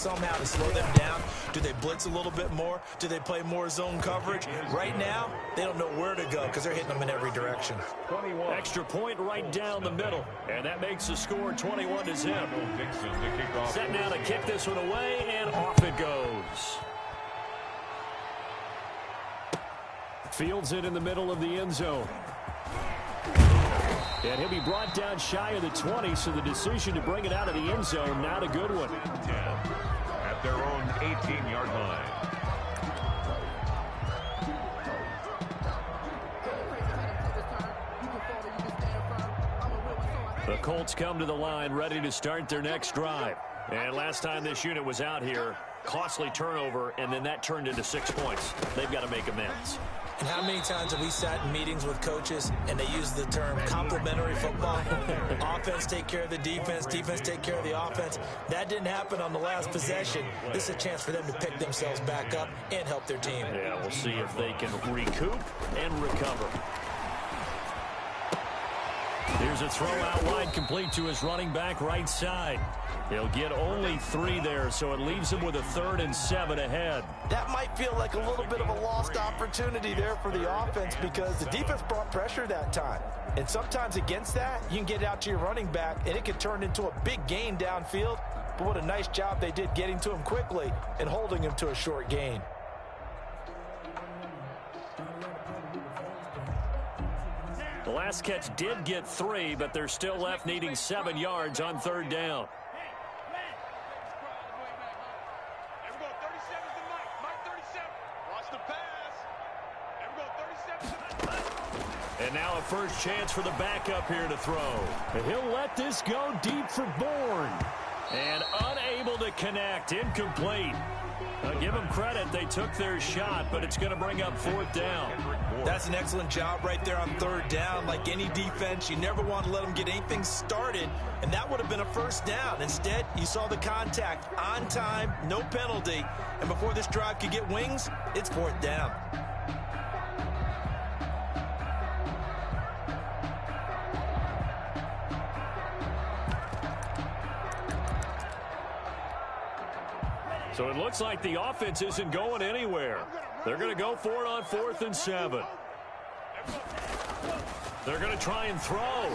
somehow to slow them down? Do they blitz a little bit more? Do they play more zone coverage? Right now, they don't know where to go because they're hitting them in every direction. 21. Extra point right down the middle, and that makes the score 21-0. Set now to kick this one away, and off it goes. Fields it in the middle of the end zone. And he'll be brought down shy of the 20, so the decision to bring it out of the end zone, not a good one. At their own 18-yard line. The Colts come to the line ready to start their next drive. And last time this unit was out here, costly turnover, and then that turned into 6 points. They've got to make amends. And how many times have we sat in meetings with coaches and they use the term complementary football? Offense take care of the defense, defense take care of the offense. That didn't happen on the last possession. This is a chance for them to pick themselves back up and help their team. Yeah, we'll see if they can recoup and recover. Here's a throw out wide, complete to his running back right side. He'll get only 3 there, so it leaves him with a 3rd and 7 ahead. That might feel like a little bit of a lost opportunity there for the offense because the defense brought pressure that time. And sometimes against that, you can get out to your running back, and it can turn into a big gain downfield. But what a nice job they did getting to him quickly and holding him to a short gain. The last catch did get 3, but they're still left needing 7 yards on 3rd down. And now a first chance for the backup here to throw. He'll let this go deep for Bourne. And unable to connect. Incomplete. Give them credit. They took their shot, but it's going to bring up 4th down. That's an excellent job right there on 3rd down. Like any defense, you never want to let them get anything started, and that would have been a first down. Instead, you saw the contact on time, no penalty, and before this drive could get wings, it's 4th down. So it looks like the offense isn't going anywhere. They're going to go for it on 4th and 7. They're going to try and throw.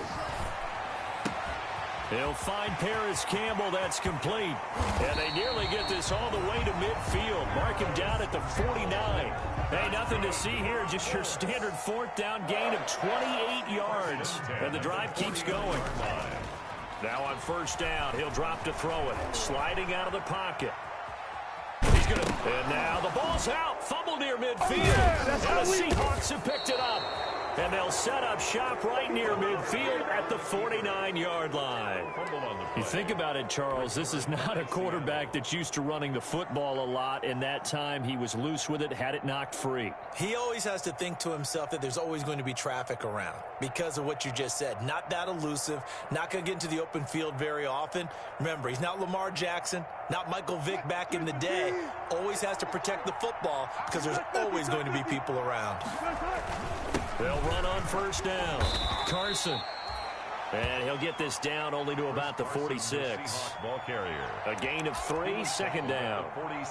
They'll find Paris Campbell. That's complete. And they nearly get this all the way to midfield. Mark him down at the 49. Hey, nothing to see here. Just your standard 4th down gain of 28 yards. And the drive keeps going. Now on 1st down, he'll drop to throw it. Sliding out of the pocket. And now the ball's out. Fumble near midfield. And the Seahawks have picked it up. And they'll set up shop right near midfield at the 49-yard line. You think about it, Charles, this is not a quarterback that's used to running the football a lot, and that time he was loose with it, had it knocked free. He always has to think to himself that there's always going to be traffic around because of what you just said. Not that elusive, not going to get into the open field very often. Remember, he's not Lamar Jackson, not Michael Vick back in the day. Always has to protect the football because there's always going to be people around. They'll run on 1st down. Carson. And he'll get this down only to about the 46. Ball carrier. A gain of 3, 2nd down.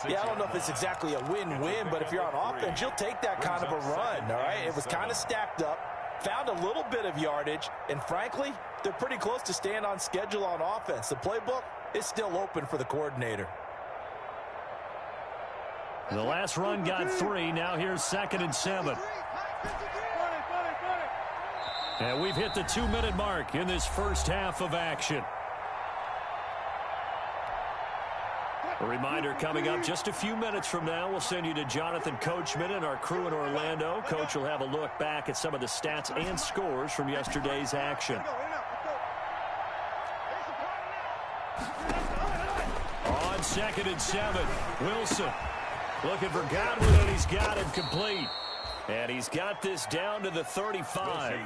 Yeah, I don't know if it's exactly a win-win, but if you're on offense, you'll take that kind of a run, all right? It was kind of stacked up, found a little bit of yardage, and frankly, they're pretty close to staying on schedule on offense. The playbook is still open for the coordinator. The last run got 3. Now here's 2nd and 7. And we've hit the 2-minute mark in this first half of action. A reminder coming up just a few minutes from now. We'll send you to Jonathan Coachman and our crew in Orlando. Coach will have a look back at some of the stats and scores from yesterday's action. On 2nd and 7, Wilson looking for Godwin, and he's got him complete. And he's got this down to the 35.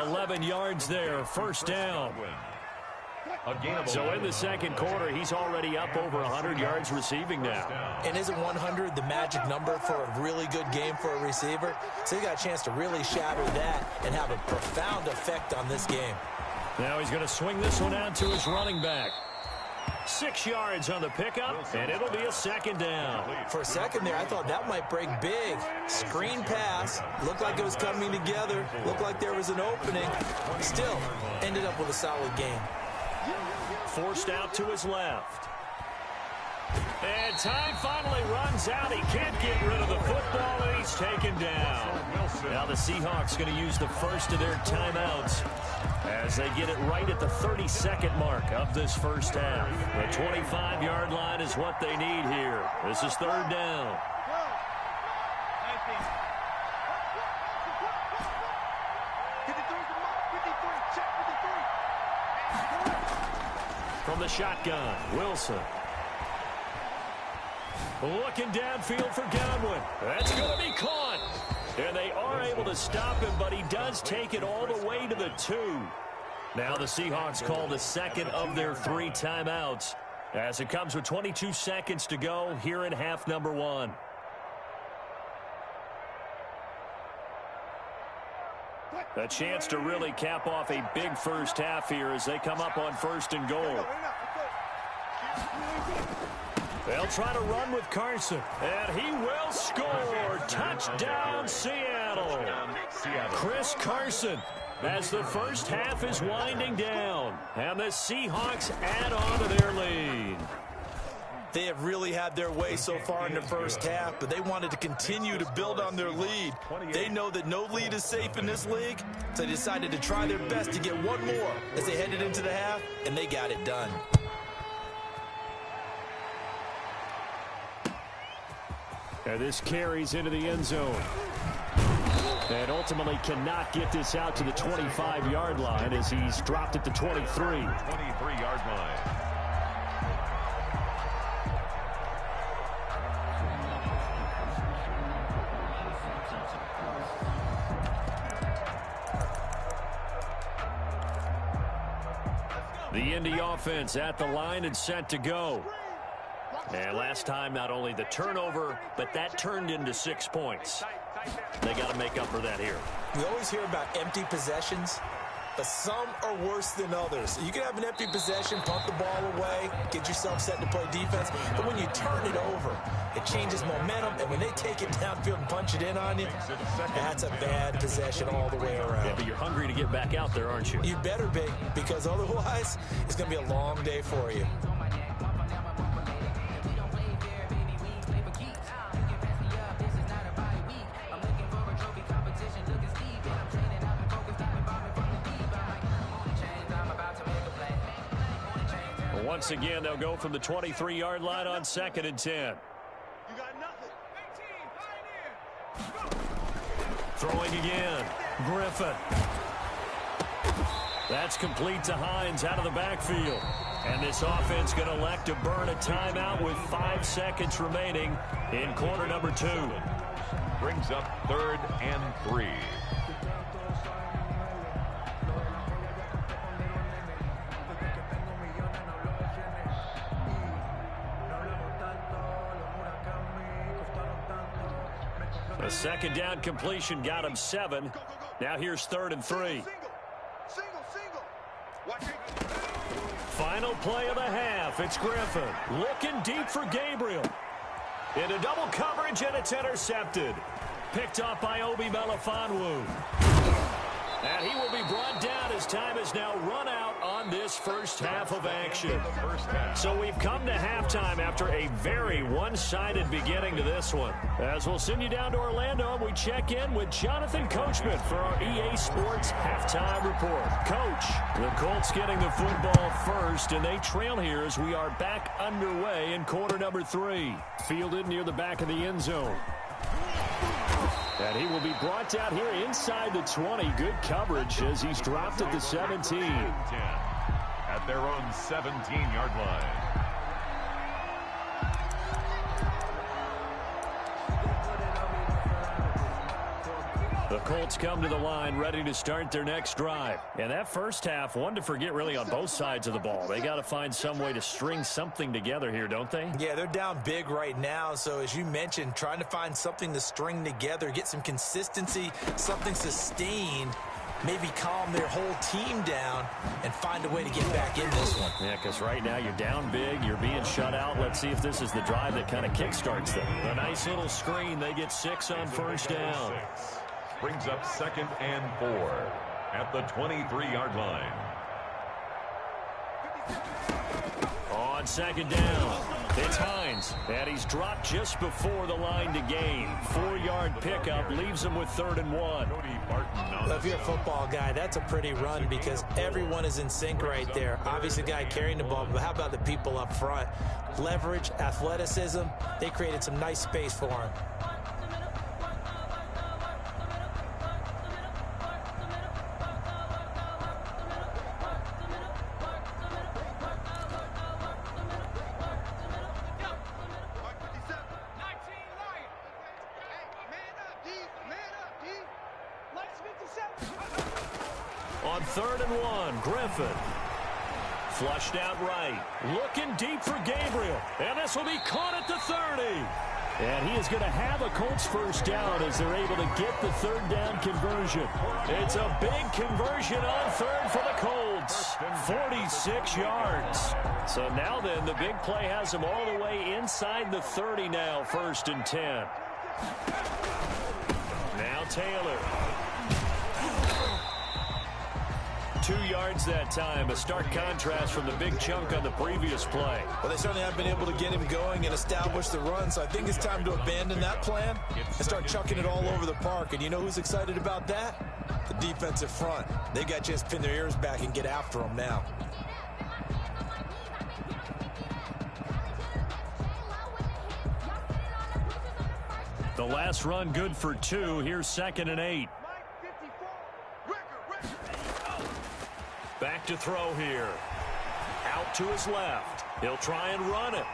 11 yards there, 1st down. So in the second quarter, he's already up over 100 yards receiving now. And isn't 100 the magic number for a really good game for a receiver? So he got a chance to really shatter that and have a profound effect on this game. Now he's going to swing this one out to his running back. 6 yards on the pickup, and it'll be a second down. For a second there, I thought that might break big. Screen pass. Looked like it was coming together. Looked like there was an opening. Still, ended up with a solid game. Forced out to his left. And time finally runs out. He can't get rid of the football, and he's taken down. Now the Seahawks going to use the first of their timeouts as they get it right at the 32nd mark of this first half. The 25-yard line is what they need here. This is third down. From the shotgun, Wilson. Looking downfield for Godwin. That's going to be caught. And they are able to stop him, but he does take it all the way to the 2. Now the Seahawks call the second of their 3 timeouts as it comes with 22 seconds to go here in half number 1. A chance to really cap off a big first half here as they come up on 1st and goal. They'll try to run with Carson, and he will score. Touchdown, Seattle. Chris Carson, as the first half is winding down, and the Seahawks add on to their lead. They have really had their way so far in the first half, but they wanted to continue to build on their lead. They know that no lead is safe in this league, so they decided to try their best to get one more as they headed into the half, and they got it done. And this carries into the end zone. And ultimately cannot get this out to the 25-yard line as he's dropped at the 23. 23-yard line. The Indy offense at the line and set to go. And last time, not only the turnover, but that turned into 6 points. They got to make up for that here. We always hear about empty possessions, but some are worse than others. You can have an empty possession, punt the ball away, get yourself set to play defense, but when you turn it over, it changes momentum, and when they take it downfield and punch it in on you, that's a bad possession all the way around. Yeah, but you're hungry to get back out there, aren't you? You better be, because otherwise, it's going to be a long day for you. Once again, they'll go from the 23-yard line on 2nd and 10. You got nothing. Throwing again. Griffin. That's complete to Hines out of the backfield. And this offense going to elect to burn a timeout with 5 seconds remaining in quarter number 2. Brings up 3rd and 3. A second down completion got him 7. Now here's 3rd and 3. Final play of the half. It's Griffin looking deep for Gabriel. Into double coverage, and it's intercepted. Picked up by Obi Melifonwu. And he will be brought down as time is now run out on this first half of action. So we've come to halftime after a very one-sided beginning to this one. As we'll send you down to Orlando, we check in with Jonathan Coachman for our EA Sports Halftime Report. Coach, the Colts getting the football first, and they trail here as we are back underway in quarter number 3. Fielded near the back of the end zone. And he will be brought down here inside the 20. Good coverage as he's dropped at the 17. At their own 17-yard line. The Colts come to the line ready to start their next drive. And that first half, one to forget really on both sides of the ball. They got to find some way to string something together here, don't they? Yeah, they're down big right now. So as you mentioned, trying to find something to string together, get some consistency, something sustained. maybe calm their whole team down and find a way to get back in this one. Yeah, because right now you're down big, you're being shut out. Let's see if this is the drive that kind of kickstarts them. A nice little screen. They get 6 on first down. Brings up 2nd and 4 at the 23-yard line. On 2nd down, it's Hines, and he's dropped just before the line to gain. 4-yard pickup leaves him with 3rd and 1. Well, if you're a football guy, that's a pretty run because everyone is in sync right there. Obviously, the guy carrying the ball, but how about the people up front? Leverage, athleticism, they created some nice space for him. On 3rd and 1, Griffin. Flushed out right. Looking deep for Gabriel. And this will be caught at the 30. And he is going to have a Colts first down as they're able to get the 3rd down conversion. It's a big conversion on 3rd for the Colts. 46 yards. So now then, the big play has them all the way inside the 30 now, 1st and 10. Now Taylor. 2 yards that time, a stark contrast from the big chunk on the previous play. Well, they certainly have been able to get him going and establish the run, so I think it's time to abandon that plan and start chucking it all over the park. And you know who's excited about that? The defensive front. They got a chance to pin their ears back and get after him now. The last run good for 2. Here's 2nd and 8. Back to throw here. Out to his left. He'll try and run it.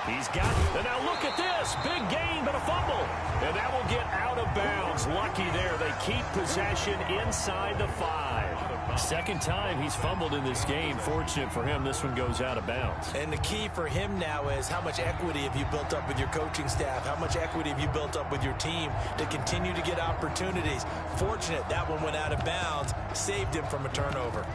He's got it. And now look at this. Big gain, but a fumble. And that will get out of bounds. Lucky there. They keep possession inside the 5. Second time he's fumbled in this game. Fortunate for him, this one goes out of bounds. And the key for him now is how much equity have you built up with your coaching staff? How much equity have you built up with your team to continue to get opportunities? Fortunate that one went out of bounds, saved him from a turnover.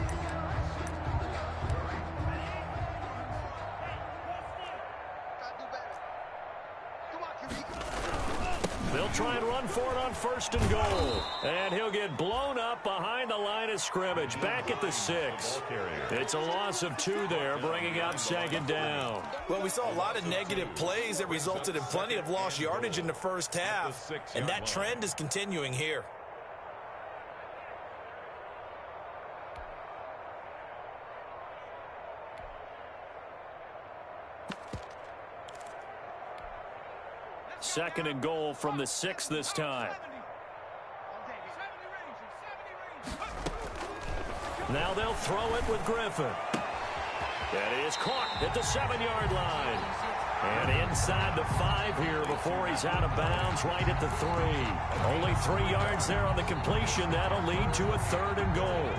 They'll try and run for it on 1st and goal. And he'll get blown up behind the line of scrimmage. Back at the 6. It's a loss of 2 there, bringing up 2nd down. Well, we saw a lot of negative plays that resulted in plenty of lost yardage in the first half. And that trend is continuing here. Second and goal from the 6 this time. Now they'll throw it with Griffin. That is caught at the 7-yard line. And inside the 5 here before he's out of bounds right at the 3. Only 3 yards there on the completion. That'll lead to a 3rd and goal.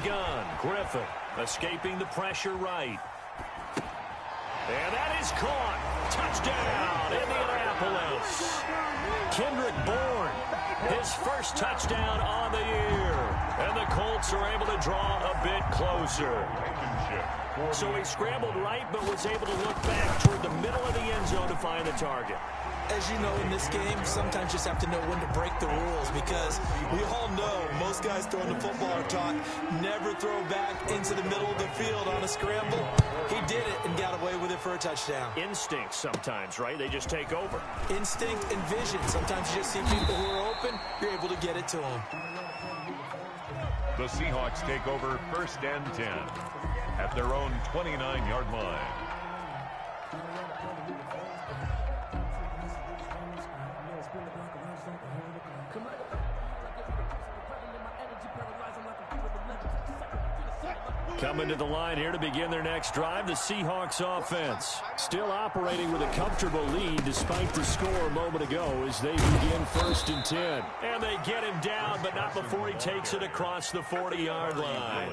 Gun. Griffin escaping the pressure right. And that is caught. Touchdown, Indianapolis. Kendrick Bourne, his first touchdown on the year. And the Colts are able to draw a bit closer. So he scrambled right, but was able to look back toward the middle of the end zone to find the target. As you know, in this game, sometimes you just have to know when to break the rules because we all know most guys throwing the football are taught never throw back into the middle of the field on a scramble. He did it and got away with it for a touchdown. Instinct sometimes, right? They just take over. Instinct and vision. Sometimes you just see people who are open, you're able to get it to them. The Seahawks take over 1st and 10 at their own 29-yard line. Coming to the line here to begin their next drive, the Seahawks offense. Still operating with a comfortable lead despite the score a moment ago as they begin 1st and 10. And they get him down, but not before he takes it across the 40-yard line.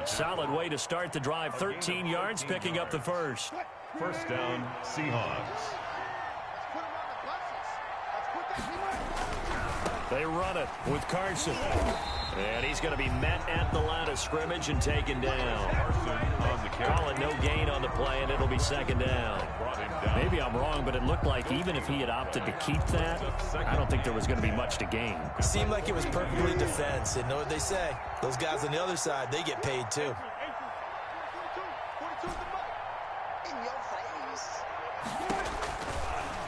Solid way to start the drive. 13 yards, picking up the first. First down, Seahawks. They run it with Carson. And he's going to be met at the line of scrimmage and taken down. Calling no gain on the play, and it'll be 2nd down. Maybe I'm wrong, but it looked like even if he had opted to keep that, I don't think there was going to be much to gain. It seemed like it was perfectly defense. And know what they say? Those guys on the other side, they get paid too.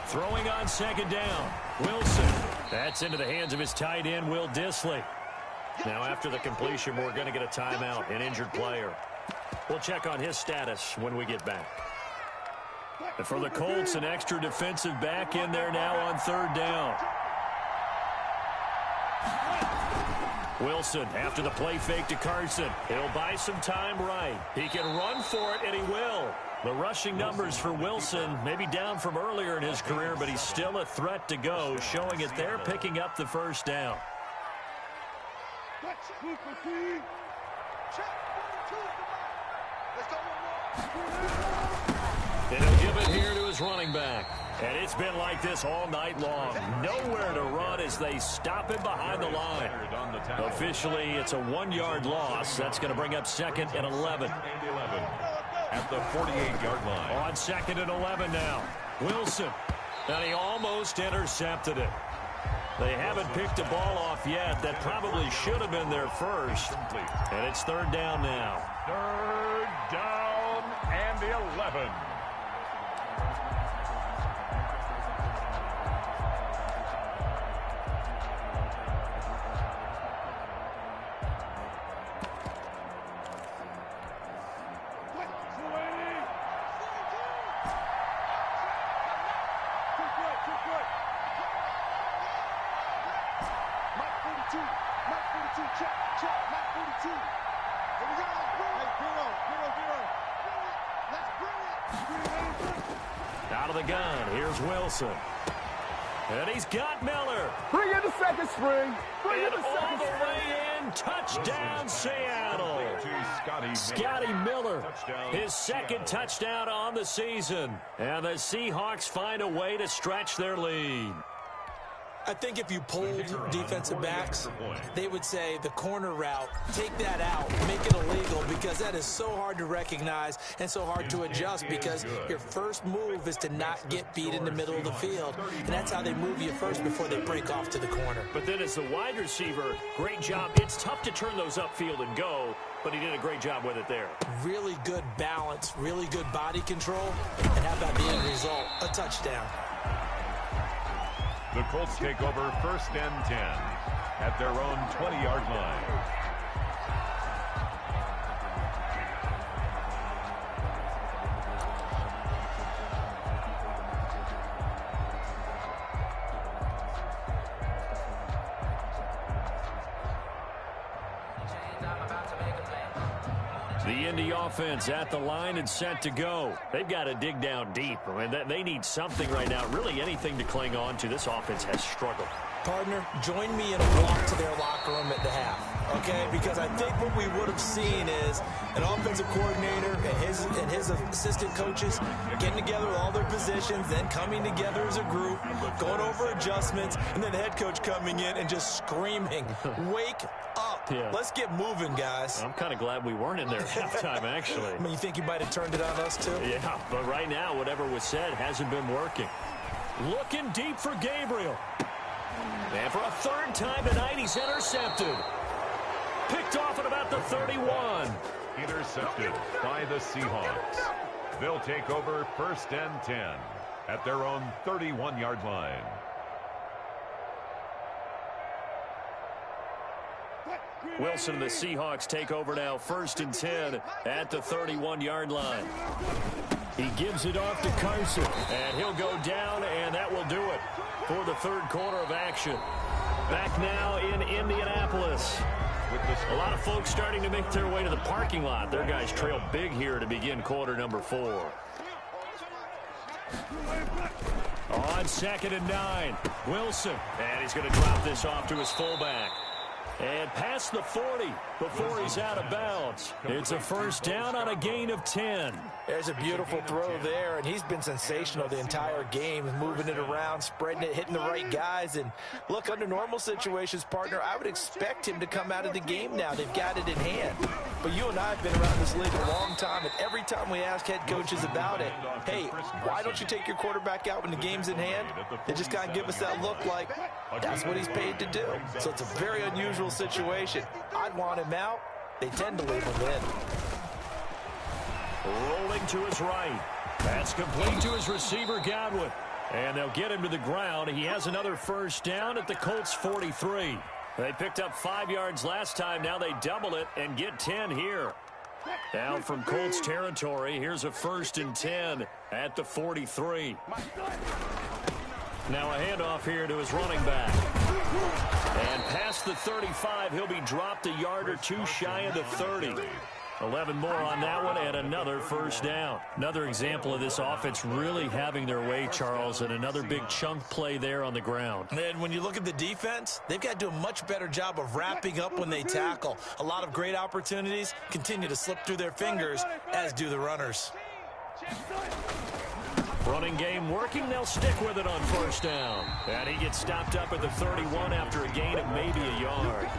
Throwing on 2nd down. Wilson. That's into the hands of his tight end, Will Dissly. Now after the completion, we're going to get a timeout, an injured player. We'll check on his status when we get back. And for the Colts, an extra defensive back in there now on 3rd down. Wilson after the play fake to Carson. He'll buy some time right. He can run for it, and he will. The rushing numbers for Wilson maybe down from earlier in his career, but he's still a threat to go, showing it there, picking up the 1st down. And he'll give it here to his running back. And it's been like this all night long. Nowhere to run as they stop him behind the line. Officially, it's a 1-yard loss. That's going to bring up 2nd and 11. At the 48-yard line. On 2nd and 11 now. Wilson. And he almost intercepted it. They haven't picked a ball off yet. That probably should have been their first. And it's 3rd down now. 3rd down and 11. Out of the gun, here's Wilson. And he's got Miller. Bring in the second string. Bring in the all second the string. way in. Touchdown, Seattle. Scotty Miller, his 2nd touchdown on the season. And the Seahawks find a way to stretch their lead. I think if you polled defensive backs, they would say the corner route, take that out, make it illegal, because that is so hard to recognize and so hard to adjust, because your first move is to not get beat in the middle of the field. And that's how they move you first before they break off to the corner. But then as the wide receiver, great job. It's tough to turn those upfield and go, but he did a great job with it there. Really good balance, really good body control. And how about the end result? A touchdown. The Colts take over 1st and 10 at their own 20-yard line. The Indy offense at the line and set to go. They've got to dig down deep. I mean, they need something right now, really anything to cling on to. This offense has struggled. Partner, join me in a walk to their locker room at the half, okay? Because I think what we would have seen is an offensive coordinator and his assistant coaches getting together with all their positions, then coming together as a group, going over adjustments, and then the head coach coming in and just screaming, wake up. Yeah. Let's get moving, guys. I'm kind of glad we weren't in there at halftime, actually. I mean, you think you might have turned it on us, too? Yeah, but right now, whatever was said hasn't been working. Looking deep for Gabriel. And for a 3rd time tonight, he's intercepted. Picked off at about the 31. Intercepted by the Seahawks. They'll take over 1st and 10 at their own 31-yard line. Wilson and the Seahawks take over now, 1st and 10 at the 31-yard line. He gives it off to Carson, and he'll go down, and that will do it for the 3rd quarter of action. Back now in Indianapolis. A lot of folks starting to make their way to the parking lot. Their guys trail big here to begin quarter number 4. On 2nd and 9, Wilson. And he's going to drop this off to his fullback. And past the 40 before he's out of bounds. It's a first down on a gain of 10. There's a beautiful throw there, and he's been sensational the entire game, moving it around, spreading it, hitting the right guys. And look, under normal situations, partner, I would expect him to come out of the game now. They've got it in hand. But you and I have been around this league a long time, and every time we ask head coaches about it, hey, why don't you take your quarterback out when the game's in hand? They just kind of give us that look like that's what he's paid to do. So it's a very unusual situation. I'd want him out. They tend to leave him in. Rolling to his right. That's complete to his receiver, Godwin. And they'll get him to the ground. He has another first down at the Colts 43. They picked up 5 yards last time. Now they double it and get 10 here. Down from Colts territory. Here's a 1st and 10 at the 43. Now a handoff here to his running back. And past the 35, he'll be dropped a yard or two shy of the 30. 11 more on that one and another first down. Another example of this offense really having their way, Charles, and another big chunk play there on the ground. And when you look at the defense, they've got to do a much better job of wrapping up when they tackle. A lot of great opportunities continue to slip through their fingers, as do the runners. Running game working. They'll stick with it on first down. And he gets stopped up at the 31 after a gain of maybe a yard.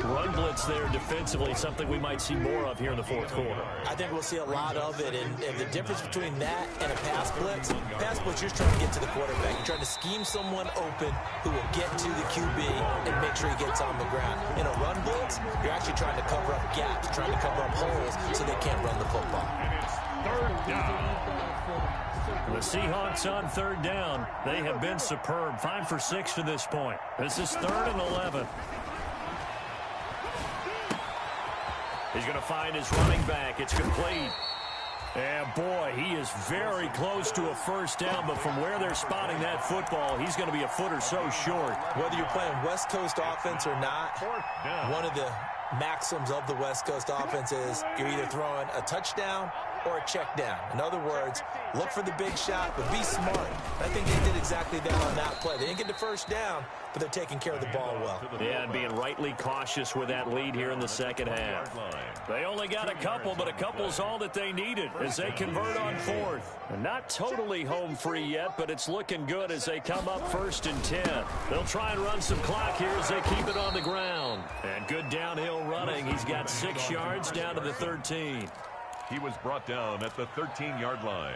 Run blitz there defensively, something we might see more of here in the 4th quarter. I think we'll see a lot of it, and the difference between that and a pass blitz, you're trying to get to the quarterback. You're trying to scheme someone open who will get to the QB and make sure he gets on the ground. In a run blitz, you're actually trying to cover up gaps, trying to cover up holes so they can't run the football. Third down. The Seahawks on 3rd down. They have been superb. 5 for 6 to this point. This is 3rd and 11. He's going to find his running back. It's complete. And, boy, he is very close to a first down, but from where they're spotting that football, he's going to be a foot or so short. Whether you're playing West Coast offense or not, one of the maxims of the West Coast offense is you're either throwing a touchdown or a check down. In other words, look for the big shot, but be smart. I think they did exactly that on that play. They didn't get the first down, but they're taking care of the ball well. Yeah, and being rightly cautious with that lead here in the second half. They only got a couple, but a couple's all that they needed as they convert on 4th. And not totally home free yet, but it's looking good as they come up 1st and 10. They'll try and run some clock here as they keep it on the ground. And good downhill running. He's got 6 yards down to the 13. He was brought down at the 13-yard line.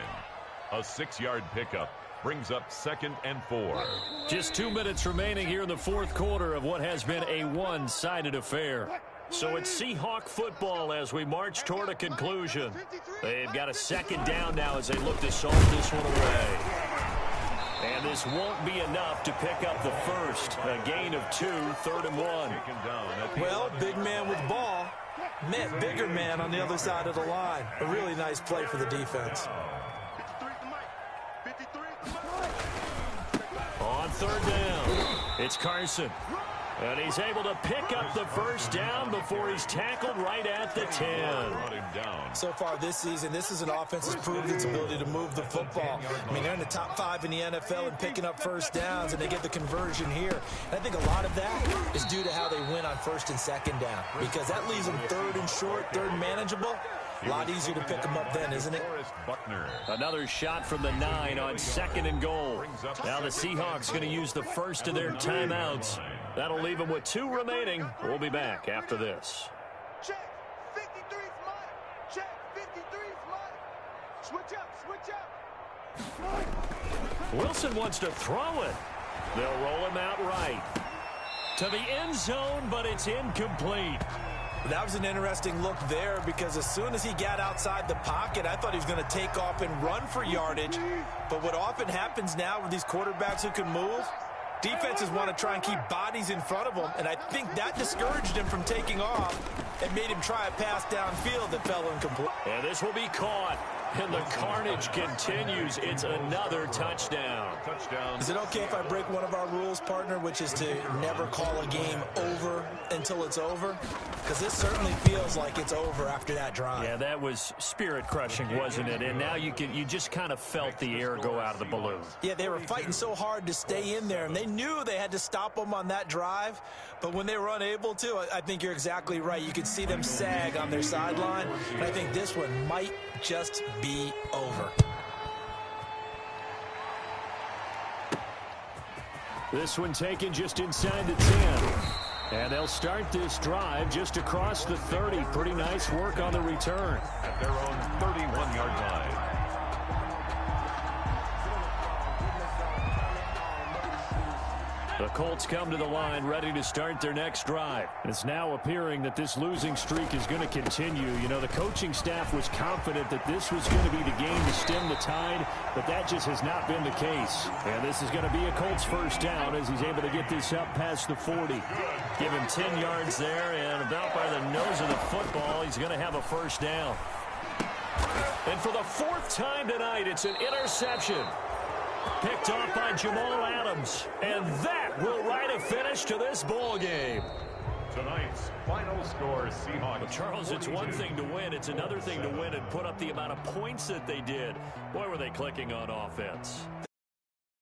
A 6-yard pickup brings up 2nd and 4. Just 2 minutes remaining here in the 4th quarter of what has been a one-sided affair. So it's Seahawk football as we march toward a conclusion. They've got a 2nd down now as they look to solve this one away. And this won't be enough to pick up the first. A gain of 2, 3rd and 1. Well, big man with ball. Met bigger man on the other side of the line. A really nice play for the defense. On 3rd down, it's Carson. And he's able to pick up the first down before he's tackled right at the 10. So far this season, this is an offense that's proved its ability to move the football. I mean, they're in the top 5 in the NFL and picking up first downs, and they get the conversion here. And I think a lot of that is due to how they win on 1st and 2nd down, because that leaves them 3rd and short, 3rd and manageable. A lot easier to pick them up then, isn't it? Another shot from the 9 on 2nd and goal. Now the Seahawks going to use the first of their timeouts. That'll leave them with 2 remaining. We'll be back after this. Check. 53's mine. Check. 53's mine. Switch up. Wilson wants to throw it. They'll roll him out right to the end zone, but it's incomplete. That was an interesting look there, because as soon as he got outside the pocket, I thought he was going to take off and run for yardage. But what often happens now with these quarterbacks who can move, defenses want to try and keep bodies in front of them, and I think that discouraged him from taking off and made him try a pass downfield that fell incomplete. And this will be caught. And the carnage continues. It's another touchdown. Is it okay if I break one of our rules, partner, which is to never call a game over until it's over? Because this certainly feels like it's over after that drive. Yeah, that was spirit-crushing, wasn't it? And now you just kind of felt the air go out of the balloon. Yeah, they were fighting so hard to stay in there, and they knew they had to stop them on that drive. But when they were unable to, I think you're exactly right. You could see them sag on their sideline. And I think this one might just be over. This one taken just inside the 10. And they'll start this drive just across the 30. Pretty nice work on the return. At their own 31-yard line. The Colts come to the line ready to start their next drive. It's now appearing that this losing streak is going to continue. You know, the coaching staff was confident that this was going to be the game to stem the tide, but that just has not been the case. And this is going to be a Colts first down as he's able to get this up past the 40. Give him 10 yards there, and about by the nose of the football, he's going to have a first down. And for the fourth time tonight, it's an interception. Picked off by Jamal Adams. And that will write a finish to this ball game. Tonight's final score, Seahawks. Well, Charles, it's one thing to win. It's another thing to win and put up the amount of points that they did. Boy, were they clicking on offense.